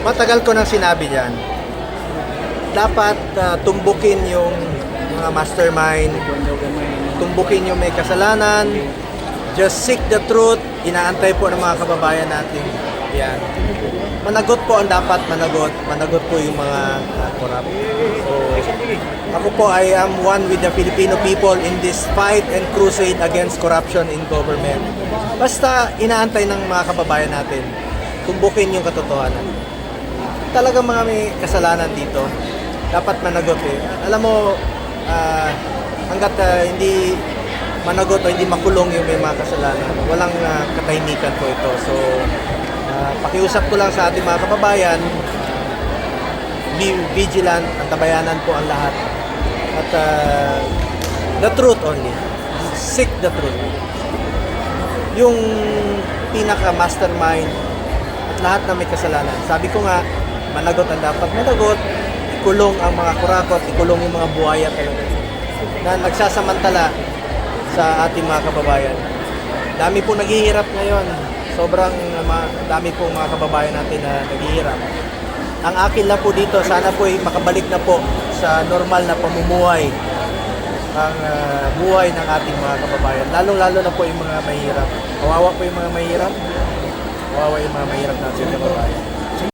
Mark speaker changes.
Speaker 1: Matagal ko nang sinabi dyan, dapat tumbukin yung mga mastermind, tumbukin yung may kasalanan, just seek the truth, inaantay po ng mga kababayan natin. Yan. Managot po ang dapat managot po yung mga corrupt. So, ako po, I am one with the Filipino people in this fight and crusade against corruption in government. Basta inaantay ng mga kababayan natin, tumbukin yung katotohanan. Talagang mga may kasalanan dito, dapat managot eh. Alam mo, hanggat hindi managot o hindi makulong yung may mga kasalanan, walang katahimikan po ito. So, pakiusap ko lang sa ating mga kababayan, be vigilant, antabayanan po ang lahat. At the truth only. Seek the truth. Yung pinaka-mastermind at lahat na may kasalanan. Sabi ko nga, managot ang dapat managot, ikulong ang mga kurakot, ikulong yung mga buhaya talaga na nagsasamantala sa ating mga kababayan. Dami po naghihirap ngayon. Sobrang dami po mga kababayan natin na naghihirap. Ang akin lang po dito, sana po ay makabalik na po sa normal na pamumuhay ang buhay ng ating mga kababayan. Lalo-lalo na po yung mga mahirap. Kawawa po yung mga mahirap. Kawawa yung mga mahirap natin kababayan.